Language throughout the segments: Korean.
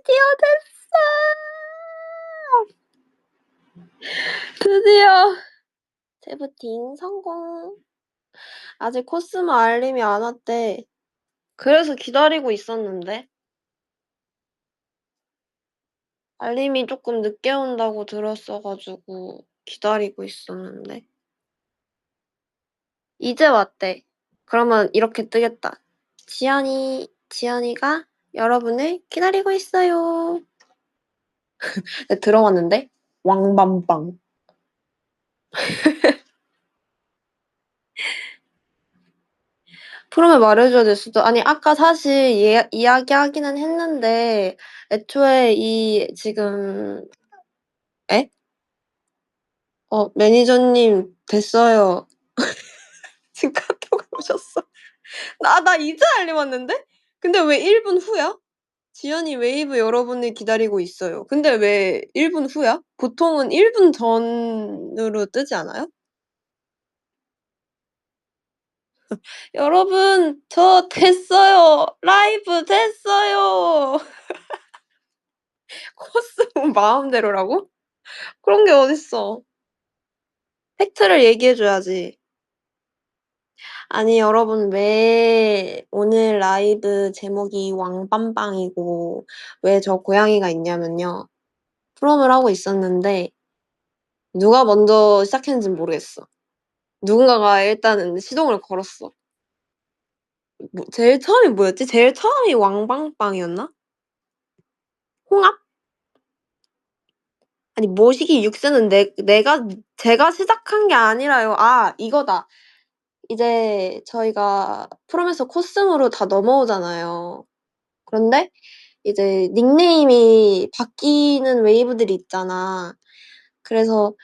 드디어 됐어! 드디어 세부팅 성공. 아직 코스모 알림이 안 왔대. 그래서 기다리고 있었는데. 알림이 조금 늦게 온다고 들었어가지고 기다리고 있었는데. 이제 왔대. 그러면 이렇게 뜨겠다. 지연이가 여러분을 기다리고 있어요. 네, 들어왔는데 왕밤빵. 프롬에 말해줘야 될 수도. 아니 아까 사실 이야기하기는 했는데 애초에 이 지금 에? 매니저님 됐어요. 지금 카톡 오셨어. 나 이제 알림 왔는데? 근데 왜 1분 후야? 지연이 웨이브 여러분을 기다리고 있어요. 근데 왜 1분 후야? 보통은 1분 전으로 뜨지 않아요? 여러분, 저 됐어요. 라이브 됐어요. 코스모 마음대로라고? 그런 게 어딨어. 팩트를 얘기해줘야지. 아니, 여러분, 왜 오늘 라이브 제목이 왕밤빵이고, 왜 저 고양이가 있냐면요. 프롬을 하고 있었는데, 누가 먼저 시작했는지 모르겠어. 누군가가 일단은 시동을 걸었어. 제일 처음이 뭐였지? 제일 처음이 왕방빵이었나? 홍합? 아니 모시기 육세는 제가 시작한 게 아니라요. 아 이거다. 이제 저희가 프롬에서 코스모로 다 넘어오잖아요. 그런데 이제 닉네임이 바뀌는 웨이브들이 있잖아. 그래서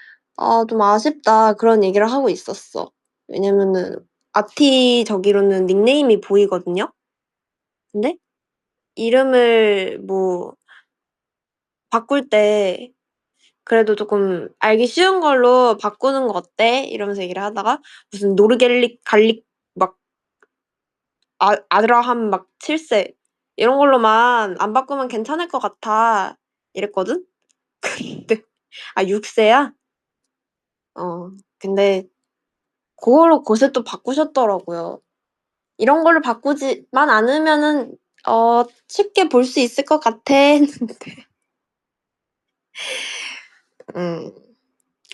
좀 아쉽다 그런 얘기를 하고 있었어. 왜냐면은 아티 저기로는 닉네임이 보이거든요. 근데 이름을 뭐 바꿀 때 그래도 조금 알기 쉬운 걸로 바꾸는 거 어때? 이러면서 얘기를 하다가 무슨 노르갤릭 갈릭 막 아드라함 막 7세 이런 걸로만 안 바꾸면 괜찮을 것 같아 이랬거든? 근데 6세야? 근데 그걸로 곳에 또 바꾸셨더라고요. 이런 걸로 바꾸지만 않으면은 쉽게 볼 수 있을 것 같아 했는데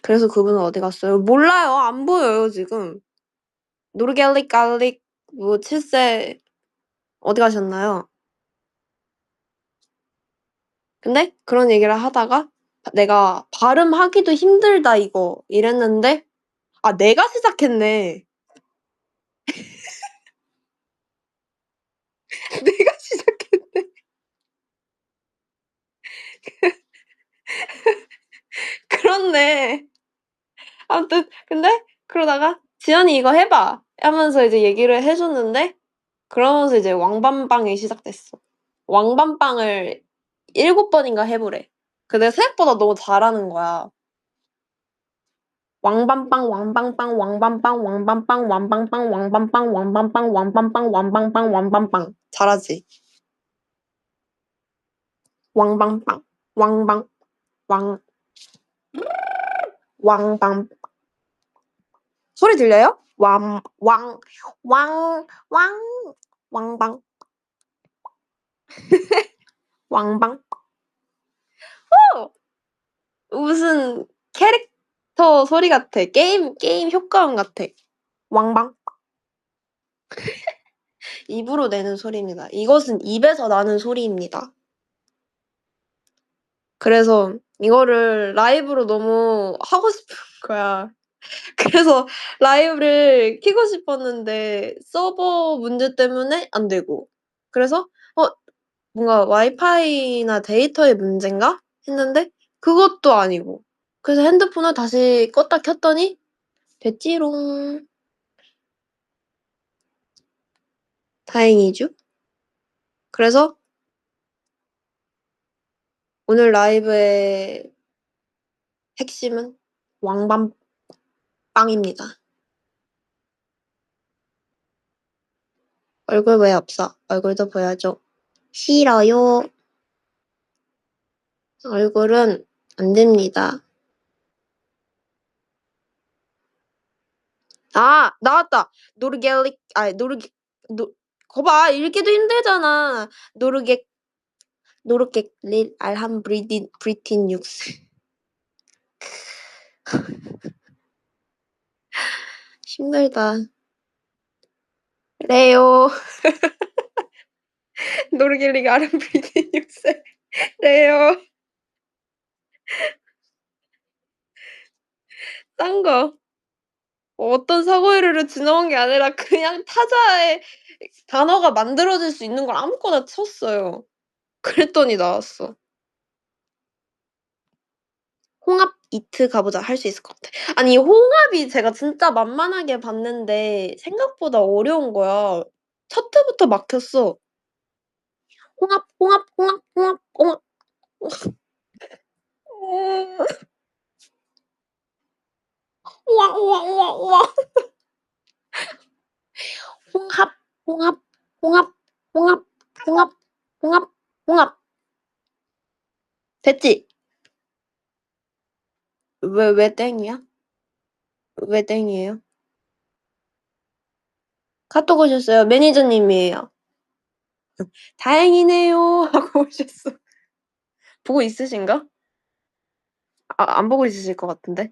그래서 그분은 어디 갔어요? 몰라요. 안 보여요 지금. 노르갤릭 갈릭 뭐 7세 어디 가셨나요? 근데 그런 얘기를 하다가 내가 발음하기도 힘들다 이거 이랬는데 내가 시작했네. 내가 시작했네. 그렇네. 아무튼 근데 그러다가 지연이 이거 해봐 하면서 이제 얘기를 해줬는데 그러면서 이제 왕밤빵이 시작됐어. 왕밤빵을 7번인가 해보래. 근데 생각보다 너무 잘하는 거야. 왕밤빵 왕방빵 왕밤빵 왕밤빵 왕방빵 왕밤빵 왕밤빵 왕밤빵 왕방빵 왕밤빵 잘하지? 왕방빵 왕방 왕 왕밤 소리 들려요? 왕방 왕방 무슨 캐릭터 소리 같아. 게임 효과음 같아. 왕방 입으로 내는 소리입니다. 이것은 입에서 나는 소리입니다. 그래서 이거를 라이브로 너무 하고 싶은 거야. 그래서 라이브를 켜고 싶었는데 서버 문제 때문에 안 되고 그래서 뭔가 와이파이나 데이터의 문제인가? 했는데 그것도 아니고 그래서 핸드폰을 다시 껐다 켰더니 됐지롱. 다행이죠. 그래서 오늘 라이브의 핵심은 왕밤빵입니다. 얼굴 왜 없어? 얼굴도 보여줘. 싫어요. 얼굴은 안 됩니다. 아 나왔다. 노르갤릭 아니 노르게 노 거봐 읽기도 힘들잖아. 노르게릴 알함브리틴 육스. 힘들다. 레오 노르갤릭 알함브리틴 육스. 레오 딴 거. 어떤 사고이르를 지나온 게 아니라 그냥 타자에 단어가 만들어질 수 있는 걸 아무거나 쳤어요. 그랬더니 나왔어. 홍합 이트 가보자. 할 수 있을 것 같아. 아니 홍합이 제가 진짜 만만하게 봤는데 생각보다 어려운 거야. 첫 회부터 막혔어. 홍합, 홍합, 홍합, 홍합, 홍합. 우와, 우와, 우와, 우와. 홍합, 홍합, 홍합, 홍합, 홍합, 홍합, 홍합. 됐지? 왜 땡이야? 왜 땡이에요? 카톡 오셨어요. 매니저님이에요. 다행이네요 하고 오셨어. 보고 있으신가? 안 보고 있으실 것 같은데.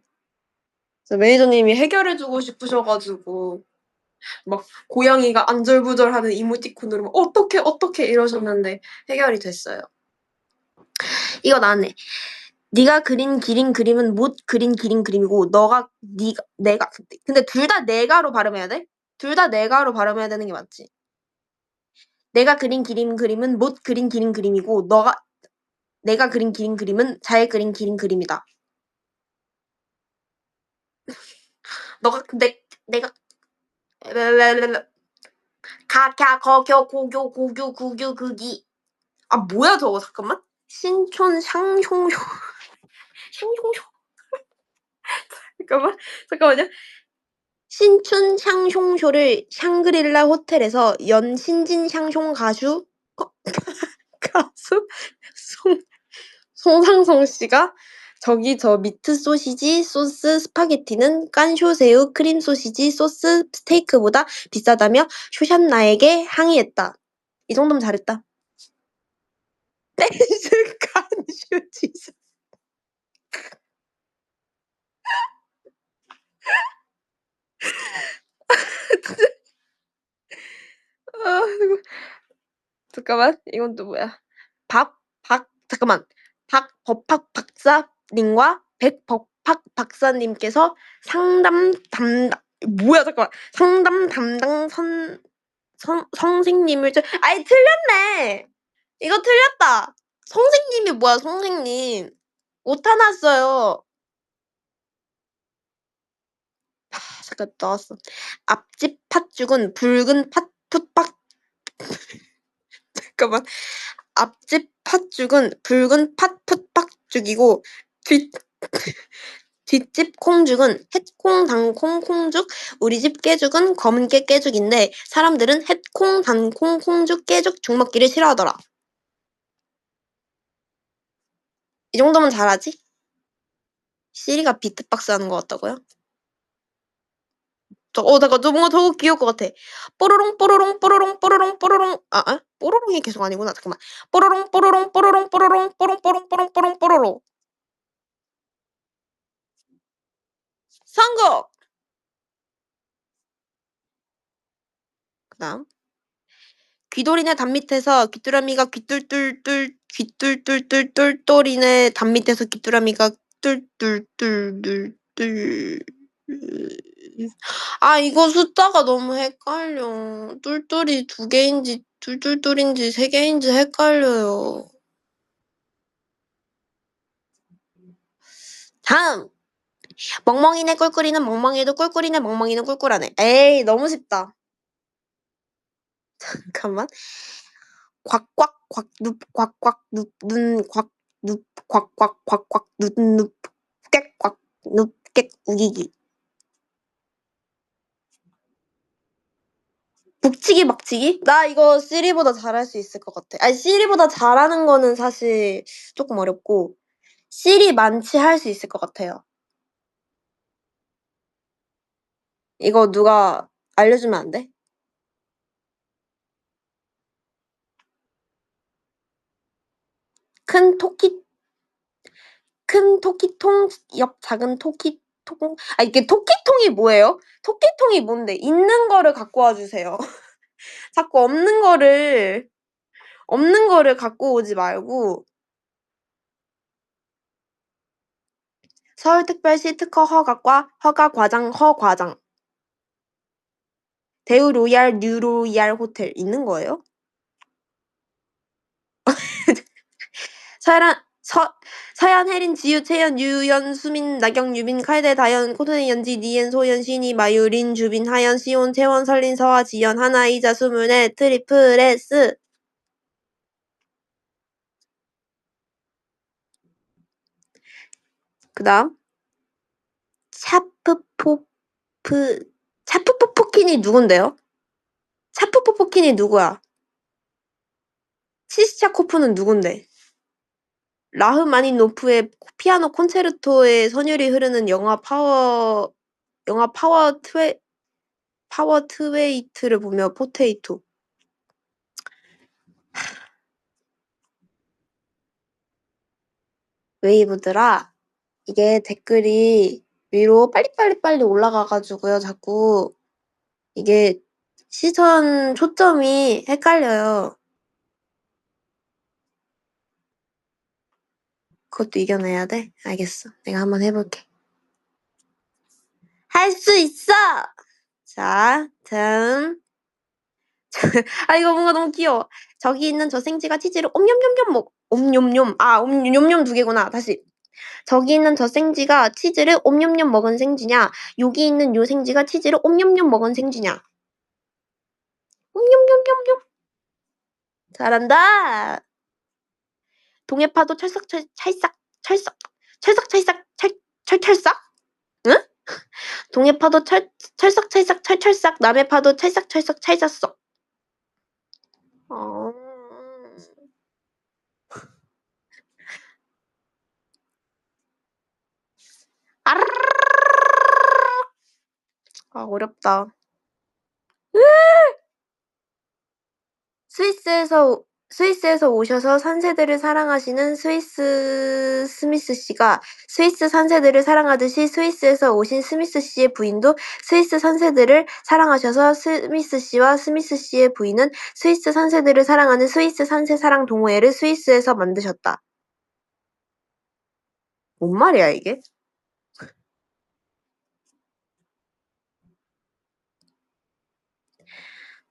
그래서 매니저님이 해결해 주고 싶으셔 가지고 막 고양이가 안절부절하는 이모티콘으로 막 "어떡해, 어떡해." 이러셨는데 해결이 됐어요. 이거 나왔네. 네가 그린 그림은 못 그린 그림이고 내가 근데 둘 다 내가로 발음해야 돼? 둘 다 내가로 발음해야 되는 게 맞지? 내가 그린 그림은 못 그린 그림이고 내가 그린 그림은 잘 그린 그림이다. 너가 근데 내가 가갸 거겨 고교 구규 극이 아 뭐야 저거 잠깐만. 신촌 샹숑쇼 샹숑쇼 잠깐만요. 신춘 샹숑쇼를 샹그릴라 호텔에서 신진 샹숑 가수 송상성 씨가 저기 저 미트 소시지 소스 스파게티는 깐쇼새우 크림 소시지 소스 스테이크보다 비싸다며 쇼샨나에게 항의했다. 이 정도면 잘했다. 댄스 깐쇼 지수. 아 이거 잠깐만 이건 또 뭐야? 잠깐만. 박법학 박사님과 백법학 박사님께서 상담 담당 선생님을 아이 틀렸네. 이거 틀렸다. 선생님이 뭐야 선생님. 오타 났어요. 잠깐 나왔어. 앞집 팥죽은 붉은 팥풋박 잠깐만. 앞집 팥죽은 붉은 팥풋박죽이고 뒷집 콩죽은 햇콩 단콩 콩죽 우리 집 깨죽은 검은 깨 깨죽인데 사람들은 햇콩 단콩 콩죽 깨죽 죽 먹기를 싫어하더라. 이 정도면 잘하지? 시리가 비트박스 하는 것 같다고요? 잠깐 뭔가 더 귀여울 것 같아. 뽀로롱 뽀로롱 뽀로롱 뽀로롱 뽀로롱 뽀로롱이 계속 아니구나. 잠깐만. 뽀로롱 뽀로롱 뽀로롱 뽀로롱 뽀롱 뽀롱 뽀롱 뽀롱 뽀로로. 성공! 그다음. 귀돌이네 담 밑에서 귀뚜라미가 귀뚫뚫뚫 똘똘이네 담 밑에서 귀뚜라미가 뚫뚫뚫 아 이거 숫자가 너무 헷갈려. 똘똘이 2개인지 뚫뚫뚫인지 3개인지 헷갈려요. 다음. 멍멍이네 꿀꿀이는 멍멍이도 꿀꿀이네 멍멍이는 꿀꿀하네. 에이 너무 쉽다. 잠깐만. 곽곽 곽눕 곽곽 눕눈 곽눕 곽곽 곽곽 눕눕 깨꽉 눕깨 우기기. 북치기 막치기? 나 이거 시리보다 잘할 수 있을 것 같아. 아니 시리보다 잘하는 거는 사실 조금 어렵고 실이 많지 할 수 있을 것 같아요. 이거 누가 알려주면 안 돼? 큰 토끼 큰 토끼통 옆 작은 토끼통 이게 토끼통이 뭐예요? 토끼통이 뭔데? 있는 거를 갖고 와 주세요. 자꾸 없는 거를 갖고 오지 말고. 서울특별시 특허 허가과 허가과장 허과장. 대우로얄 뉴로얄 호텔 있는 거예요? 서연, 혜린, 지유, 채연, 유연, 수민, 나경, 유빈, 칼대, 다연, 코토네, 연지, 니엔, 소연, 신이, 마유, 린, 주빈, 하연, 시온, 채원, 설린, 서화, 지연, 하나, 이자, 스물넷, 트리플 S. 그 다음 차프포프킨이 누군데요? 차프포프킨이 누구야? 치스차코프는 누군데? 라흐마니노프의 피아노 콘체르토의 선율이 흐르는 영화 파워 트웨이트를 보며 포테이토. 웨이브들아, 이게 댓글이 위로 빨리 올라가가지고요. 자꾸 이게 시선 초점이 헷갈려요. 그것도 이겨내야 돼? 알겠어. 내가 한번 해볼게. 할 수 있어! 자, 다음. 이거 뭔가 너무 귀여워. 저기 있는 저 생쥐가 치즈를 옴뇸뇸뇸 옴뇸뇸. 옴뇸뇸 두 개구나. 다시. 저기 있는 저 생쥐가 치즈를 옴뇸뇸 먹은 생쥐냐? 여기 있는 요 생쥐가 치즈를 옴뇸뇸 먹은 생쥐냐? 옴뇸뇸뇸뇸. 잘한다. 동해파도 철썩철썩. 응? 동해파도 철썩철썩. 남해파도 철썩철썩 찰졌어. 어... 어렵다. 스위스에서 오셔서 산새들을 사랑하시는 스미스 씨가 스위스 산새들을 사랑하듯이 스위스에서 오신 스미스 씨의 부인도 스위스 산새들을 사랑하셔서 스미스 씨와 스미스 씨의 부인은 스위스 산새들을 사랑하는 스위스 산새 사랑 동호회를 스위스에서 만드셨다. 뭔 말이야 이게?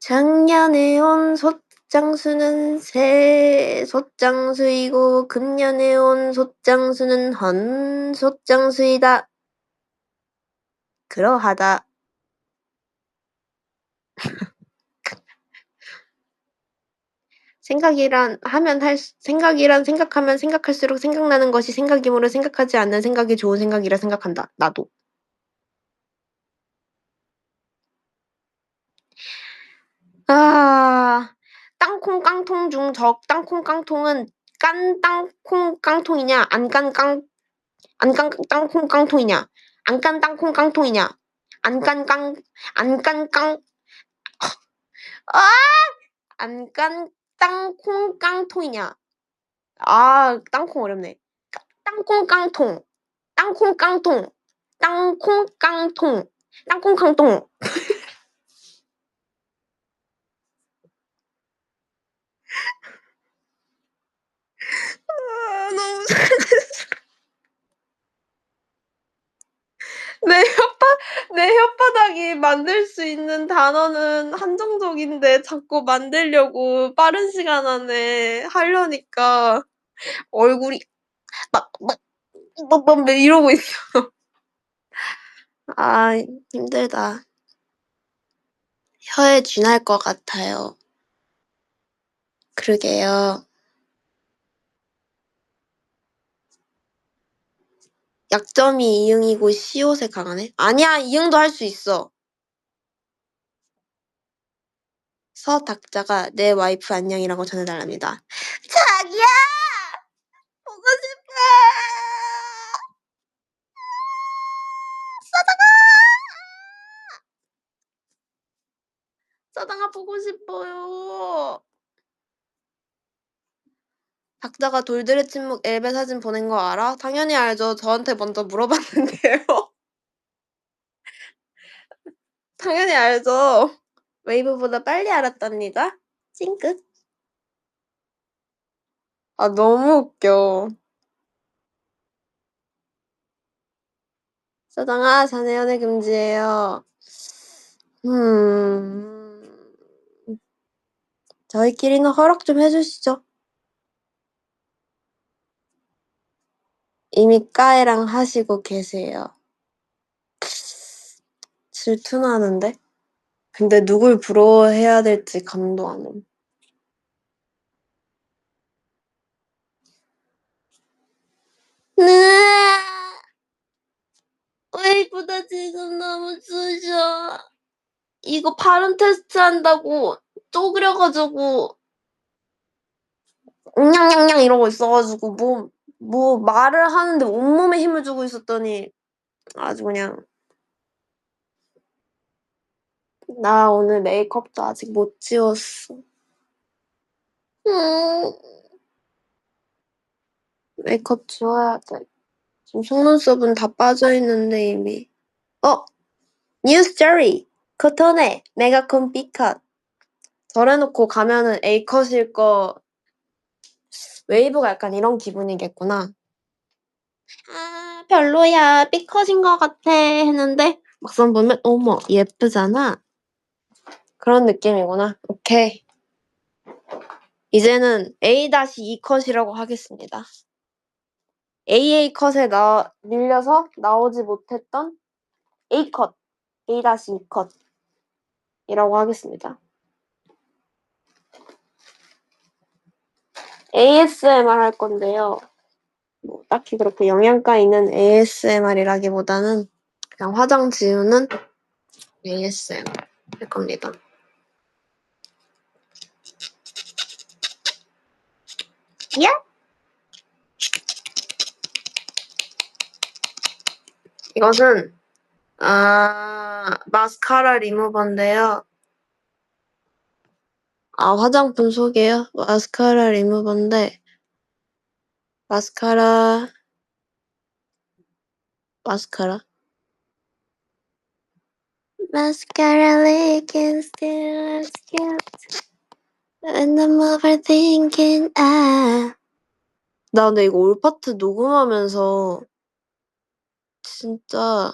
작년에 온 솥장수는 새 솥장수이고 금년에 온 솥장수는 헌 솥장수이다. 그러하다. 생각이란 생각하면 생각할수록 생각나는 것이 생각이므로 생각하지 않는 생각이 좋은 생각이라 생각한다. 나도. 땅콩 깡통 중 땅콩 깡통은 깐 땅콩 깡통이냐 안 깐 땅콩 깡통이냐 안 깐 땅콩 깡통이냐 안 깐 땅콩 깡통이냐. 땅콩 어렵네. 땅콩 깡통. 땅콩 깡통. 땅콩 깡통. 땅콩 깡통. 너무 내 혓바닥이 만들 수 있는 단어는 한정적인데 자꾸 만들려고 빠른 시간 안에 하려니까 얼굴이 막 이러고 있어. 힘들다. 혀에 쥐날 것 같아요. 그러게요. 약점이 이응이고 시옷에 강하네? 아니야, 이응도 할 수 있어. 서닥자가 내 와이프 안녕이라고 전해달랍니다. 자기야! 보고 싶어! 하고 싶어요. 작자가 돌들의 침묵 엘베 사진 보낸 거 알아? 당연히 알죠. 저한테 먼저 물어봤는데요. 당연히 알죠. 웨이브보다 빨리 알았답니다. 찡긋. 아 너무 웃겨. 서당아 자네 연애 금지예요. 저희끼리는 허락 좀 해주시죠. 이미 까에랑 하시고 계세요. 질투나는데? 근데 누굴 부러워해야 될지 감도 안 옴. 웨이보다 지금 너무 쑤셔. 이거 발음 테스트 한다고 쪼그려가지고 냥냥냥 이러고 있어가지고 뭐 말을 하는데 온몸에 힘을 주고 있었더니 아주 그냥 나 오늘 메이크업도 아직 못 지웠어. 메이크업 지워야 돼. 지금 속눈썹은 다 빠져있는데 이미. 뉴 스토리! 코톤에 메가콘 B컷. 저래놓고 가면은 A컷일 거 웨이브가 약간 이런 기분이겠구나. 아 별로야 B컷인 것 같아 했는데 막상 보면 어머 예쁘잖아. 그런 느낌이구나. 오케이. 이제는 A-2컷이라고 하겠습니다. AA 컷에 밀려서 나오지 못했던 A컷, A-2컷이라고 하겠습니다. ASMR 할 건데요. 뭐 딱히 그렇게 영양가 있는 ASMR이라기보다는 그냥 화장 지우는 ASMR 할 겁니다. 야! 이것은 마스카라 리무버인데요. 화장품 소개요? 마스카라 리무버인데 마스카라 leaking still cute and I'm overthinking 나 근데 이거 올파트 녹음하면서 진짜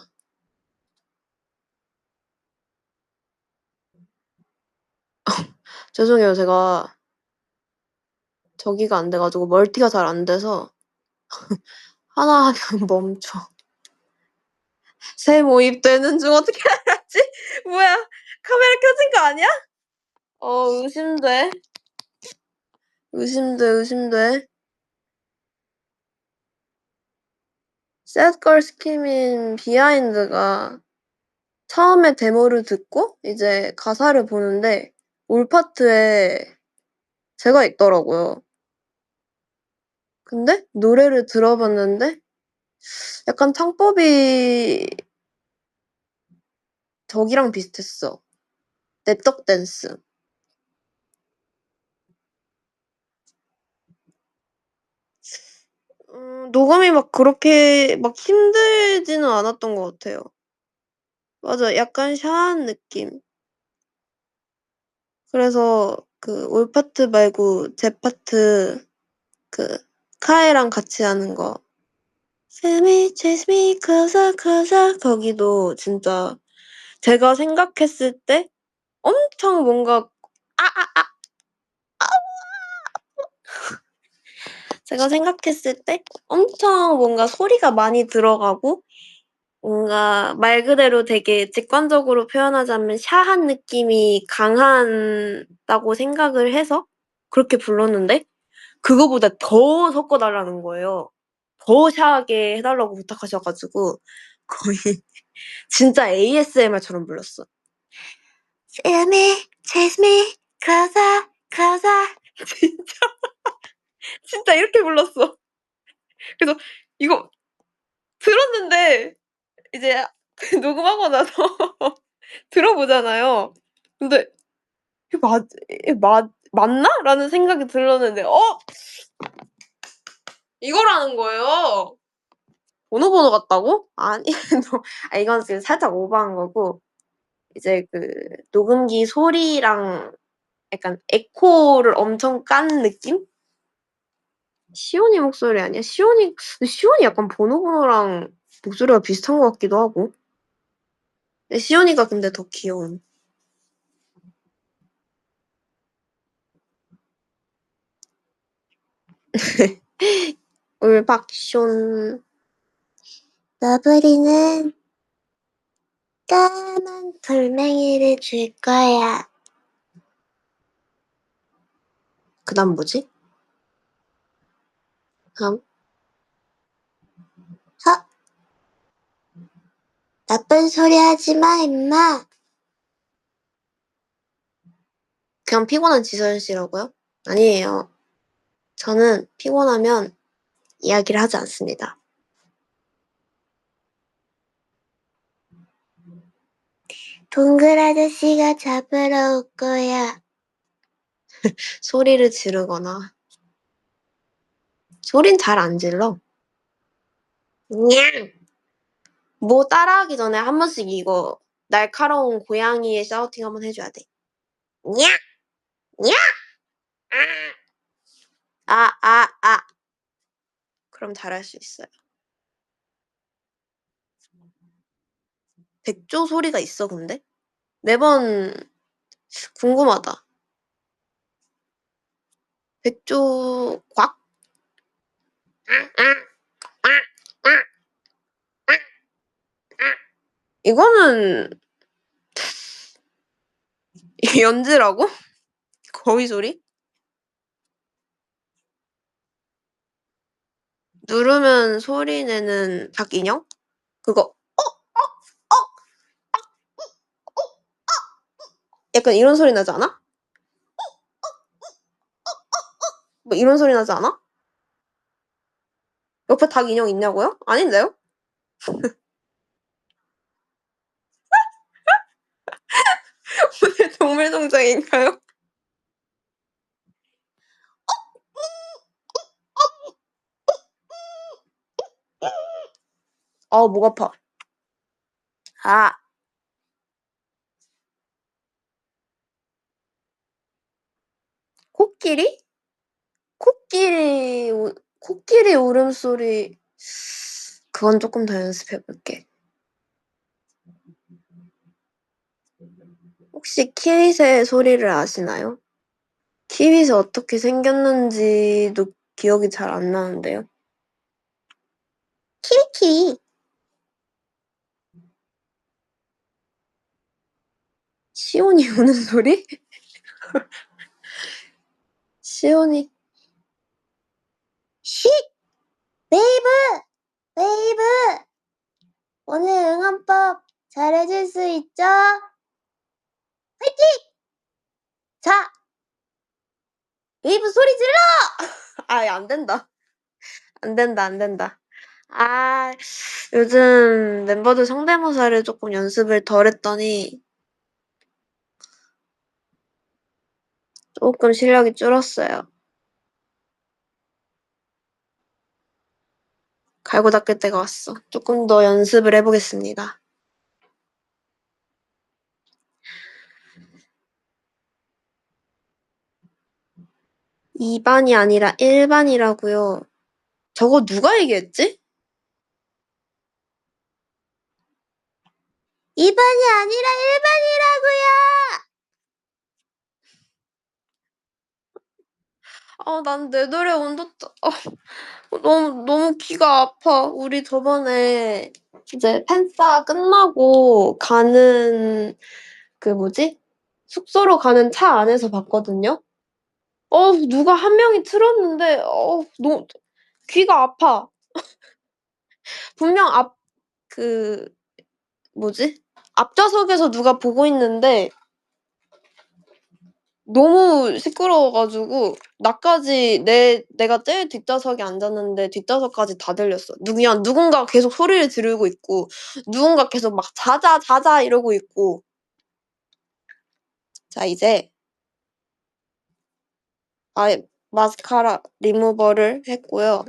죄송해요. 제가 저기가 안 돼가지고 멀티가 잘 안 돼서 하나 하면 멈춰. 새 모입되는 중 어떻게 알았지? 뭐야? 카메라 켜진 거 아니야? 의심돼. 의심돼. 셋걸 스키민 비하인드가 처음에 데모를 듣고 이제 가사를 보는데 올파트에 제가 있더라고요. 근데 노래를 들어봤는데 약간 창법이 저기랑 비슷했어. 냅떡 댄스. 녹음이 막 그렇게 막 힘들지는 않았던 것 같아요. 맞아. 약간 샤한 느낌. 그래서 그 올 파트 말고 제 파트 그 카에랑 같이 하는 거 Feel me, chase me closer, closer 거기도 진짜 제가 생각했을 때 엄청 뭔가 제가 생각했을 때 엄청 뭔가 소리가 많이 들어가고 뭔가 말 그대로 되게 직관적으로 표현하자면 샤한 느낌이 강하다고 생각을 해서 그렇게 불렀는데 그거보다 더 섞어 달라는 거예요. 더 샤하게 해 달라고 부탁하셔 가지고 거의 진짜 ASMR처럼 불렀어. Feel me, chase me, closer, closer 진짜 이렇게 불렀어. 그래서 이거 들었는데 이제 녹음하고 나서 들어보잖아요. 근데 이게 맞나?'라는 생각이 들었는데 이거라는 거예요. 번호 같다고? 아니 이건 지금 살짝 오버한 거고 이제 그 녹음기 소리랑 약간 에코를 엄청 깐 느낌? 시온이 목소리 아니야? 시온이 약간 번호랑 목소리가 비슷한 것 같기도 하고. 근데 시온이가 근데 더 귀여운. 울박숑. 너브리는 까만 돌멩이를 줄 거야. 그다음 뭐지? 다음. 나쁜 소리 하지 마, 임마. 그냥 피곤한 지선 씨라고요? 아니에요. 저는 피곤하면 이야기를 하지 않습니다. 동글 아저씨가 잡으러 올 거야. 소리를 지르거나. 소린 잘 안 질러. 냥! 뭐 따라하기 전에 한 번씩 이거 날카로운 고양이의 샤우팅 한번 해줘야 돼. 냥! 냥! 아. 그럼 잘할 수 있어요. 백조 소리가 있어, 근데? 매번 궁금하다. 백조 곽? 이거는 연지라고? 거위 소리? 누르면 소리 내는 닭 인형? 그거 약간 이런 소리 나지 않아? 뭐 이런 소리 나지 않아? 옆에 닭 인형 있냐고요? 아닌데요? 오늘 동물농장인가요? 목 아파. 코끼리? 코끼리 울음소리 그건 조금 더 연습해 볼게. 혹시 키윗의 소리를 아시나요? 키윗이 어떻게 생겼는지도 기억이 잘 안 나는데요. 키위키위. 시온이 우는 소리? 시온이 쉿! 웨이브! 오늘 응원법 잘해줄 수 있죠? 화이팅! 자! 웨이브 소리 질러! 안 된다. 안 된다. 요즘 멤버들 성대모사를 조금 연습을 덜 했더니 조금 실력이 줄었어요. 갈고 닦을 때가 왔어. 조금 더 연습을 해보겠습니다. 2반이 아니라 1반이라고요. 저거 누가 얘기했지? 2반이 아니라 1반이라고요! 난 내 노래 너무 귀가 아파. 우리 저번에 이제 팬싸 끝나고 가는 숙소로 가는 차 안에서 봤거든요. 누가 한 명이 틀었는데 귀가 아파. 분명 앞좌석에서 누가 보고 있는데 너무 시끄러워 가지고 나까지 내가 제일 뒷좌석에 앉았는데 뒷좌석까지 다 들렸어. 누군가 계속 소리를 지르고 있고 누군가 계속 막 "자자, 자자." 이러고 있고. 자 이제 마스카라 리무버를 했고요.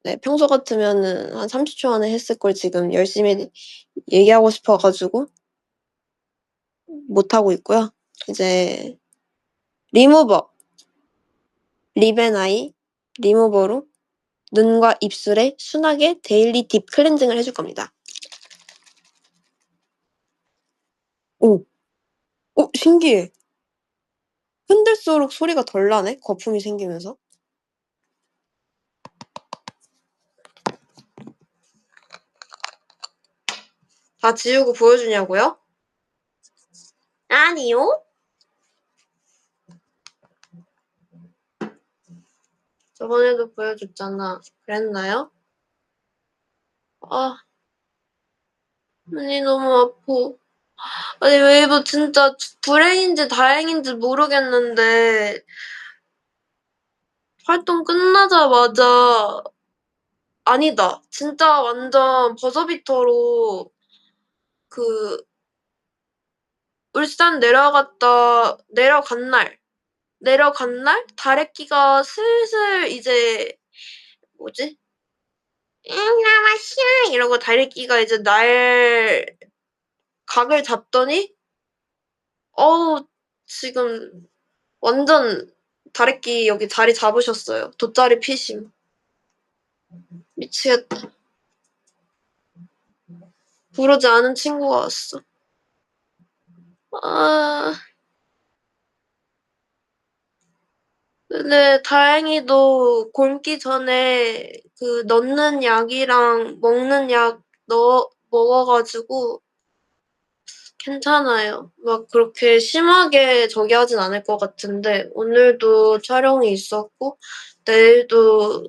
네, 평소 같으면은 한 30초 안에 했을 걸 지금 열심히 얘기하고 싶어 가지고 못 하고 있고요. 이제 리무버, 립앤아이 리무버로 눈과 입술에 순하게 데일리 딥 클렌징을 해줄 겁니다. 오, 신기해. 흔들수록 소리가 덜 나네, 거품이 생기면서. 다 지우고 보여주냐고요? 아니요. 저번에도 보여줬잖아. 그랬나요? 아, 눈이 너무 아파. 아니, 웨이브 진짜 불행인지 다행인지 모르겠는데, 활동 끝나자마자, 아니다. 진짜 완전 버저비터로, 그, 울산 내려간 날? 다래끼가 슬슬 이제, 뭐지? 나마시아! 이러고 다래끼가 이제 각을 잡더니, 어우, 지금 완전 다래끼 여기 자리 잡으셨어요. 돗자리 피심. 미치겠다. 부르지 않은 친구가 왔어. 아, 근데 다행히도 굶기 전에 그 넣는 약이랑 먹는 약 먹어가지고 괜찮아요. 막 그렇게 심하게 저기 하진 않을 것 같은데 오늘도 촬영이 있었고 내일도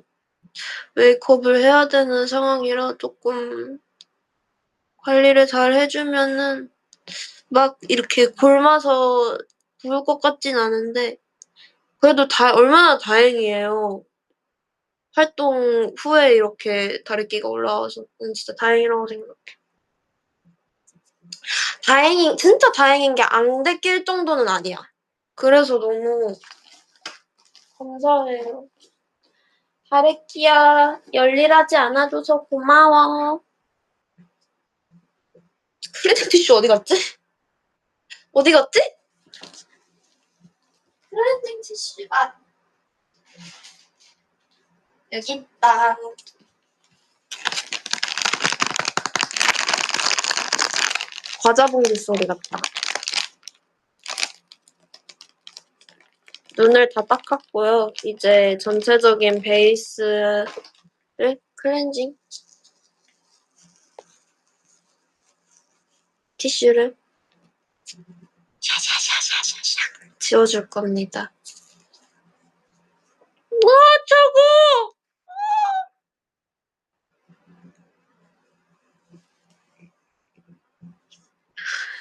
메이크업을 해야 되는 상황이라 조금 관리를 잘 해주면은 막 이렇게 굶어서 죽을 것 같진 않은데 그래도 얼마나 다행이에요. 활동 후에 이렇게 다래끼가 올라와서 진짜 다행이라고 생각해. 진짜 다행인 게 안 데낄 정도는 아니야. 그래서 너무 감사해요. 다래끼야, 열일하지 않아줘서 고마워. 클렌징 티슈 어디 갔지? 어디 갔지? 클렌징 티슈가 여기 있다. 과자 봉지 소리 같다. 눈을 다 닦았고요. 이제 전체적인 베이스를 클렌징 티슈를 샤샤샤샤샤 지워줄 겁니다. 와, 저거!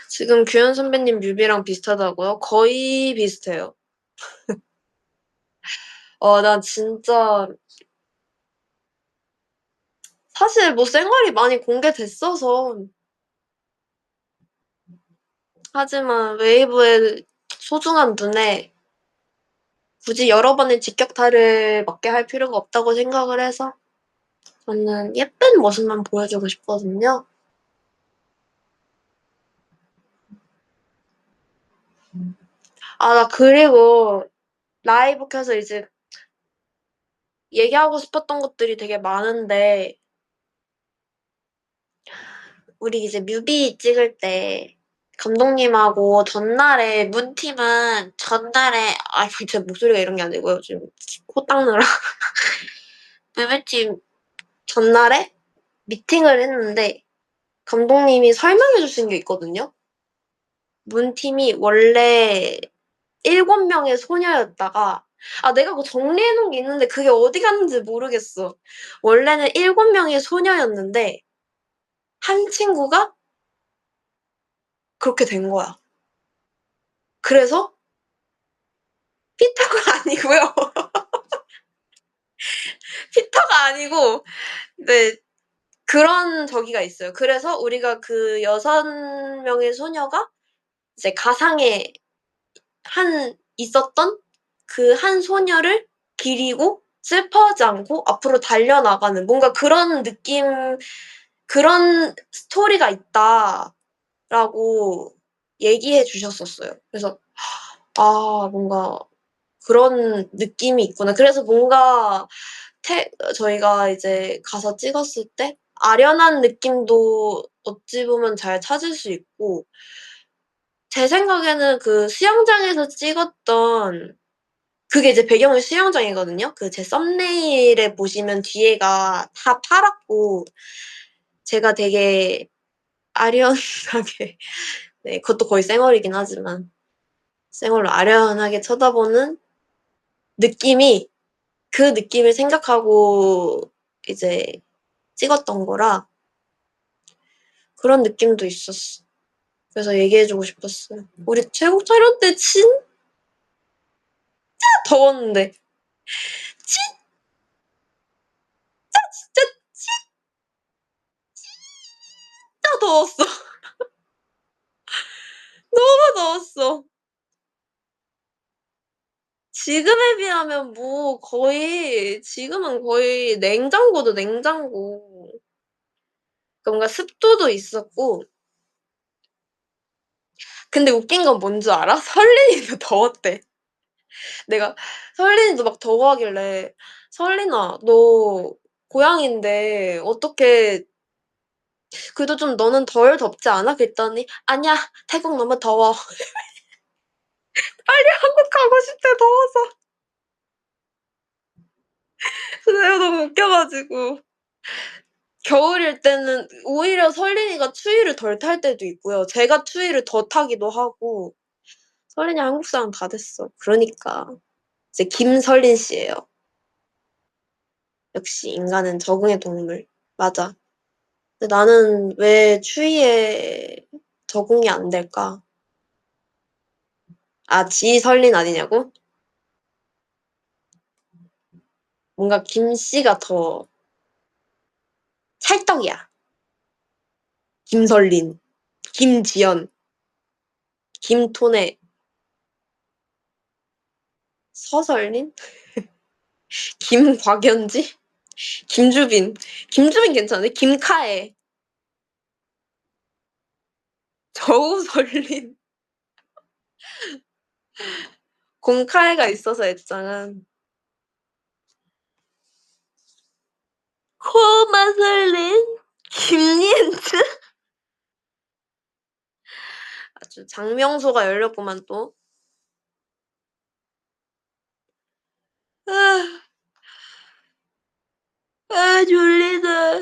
지금 규현 선배님 뮤비랑 비슷하다고요? 거의 비슷해요. 난 진짜 사실 뭐 생활이 많이 공개됐어서 하지만 웨이브의 소중한 눈에 굳이 여러 번의 직격탄을 맞게 할 필요가 없다고 생각을 해서 저는 예쁜 모습만 보여주고 싶거든요. 나 그리고 라이브 켜서 이제 얘기하고 싶었던 것들이 되게 많은데 우리 이제 뮤비 찍을 때 감독님하고 문팀은 전날에 제 목소리가 이런 게 아니고요. 지금 코 닦느라 뮤비팀 전날에 미팅을 했는데 감독님이 설명해 주신 게 있거든요. 문팀이 원래 7명의 소녀였다가 내가 그거 정리해 놓은 게 있는데 그게 어디 갔는지 모르겠어. 원래는 7명의 소녀였는데 한 친구가 그렇게 된 거야. 그래서 피터가 아니고요. 피터가 아니고 네 그런 저기가 있어요. 그래서 우리가 그 6명의 소녀가 이제 가상에 있었던 그 한 소녀를 기리고 슬퍼하지 않고 앞으로 달려나가는 뭔가 그런 느낌, 그런 스토리가 있다라고 얘기해 주셨었어요. 그래서 아, 뭔가 그런 느낌이 있구나. 그래서 뭔가 저희가 이제 가서 찍었을 때 아련한 느낌도 어찌 보면 잘 찾을 수 있고, 제 생각에는 그 수영장에서 찍었던 그게 이제 배경이 수영장이거든요. 그 제 썸네일에 보시면 뒤에가 다 파랗고 제가 되게 아련하게 네, 그것도 거의 쌩얼이긴 하지만 쌩얼로 아련하게 쳐다보는 느낌이 그 느낌을 생각하고 이제 찍었던 거라 그런 느낌도 있었어. 그래서 얘기해주고 싶었어요. 우리 최고 촬영 때 진짜 더웠는데 진짜 진짜 진짜 더웠어. 너무 더웠어. 지금에 비하면 뭐 거의 지금은 거의 냉장고도 냉장고. 뭔가 습도도 있었고. 근데 웃긴 건 뭔 줄 알아? 설린이도 더웠대. 내가 설린이도 막 더워하길래 설린아 너 고향인데 어떻게 그래도 좀 너는 덜 덥지 않아? 그랬더니 아니야 태국 너무 더워. 빨리 한국 가고 싶대 더워서. 그래서 내가 너무 웃겨가지고. 겨울일 때는 오히려 설린이가 추위를 덜 탈 때도 있고요. 제가 추위를 더 타기도 하고. 설린이 한국 사람 다 됐어. 그러니까 이제 김설린 씨예요. 역시 인간은 적응의 동물. 맞아. 근데 나는 왜 추위에 적응이 안 될까? 아, 지설린 아니냐고? 뭔가 김 씨가 더 찰떡이야. 김설린, 김지연, 김토네, 서설린, 김곽연지, 김주빈. 김주빈 괜찮네. 김카애, 저우설린. 공카애가 있어서 애짱은. 코마설린, 김리엔트. 아주 장명소가 열렸구만 또. 아, 졸리다.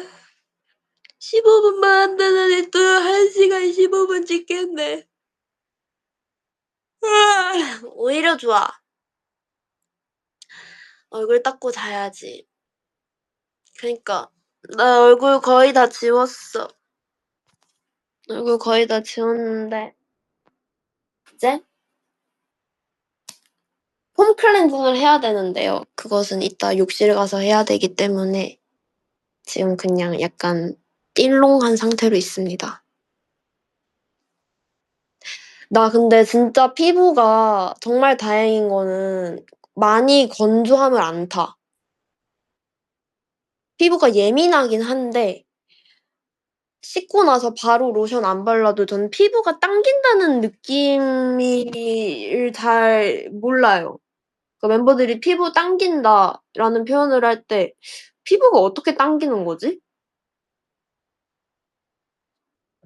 15분만 한다더니 또 1시간 15분 찍겠네. 오히려 좋아. 얼굴 닦고 자야지. 그니까 나 얼굴 거의 다 지웠어. 얼굴 거의 다 지웠는데 이제 폼 클렌징을 해야 되는데요. 그것은 이따 욕실 가서 해야 되기 때문에 지금 그냥 약간 띵롱한 상태로 있습니다. 나 근데 진짜 피부가 정말 다행인 거는 많이 건조함을 안 타. 피부가 예민하긴 한데 씻고 나서 바로 로션 안 발라도 저는 피부가 당긴다는 느낌을 잘 몰라요. 그러니까 멤버들이 "피부 당긴다."라는 표현을 할 때 피부가 어떻게 당기는 거지?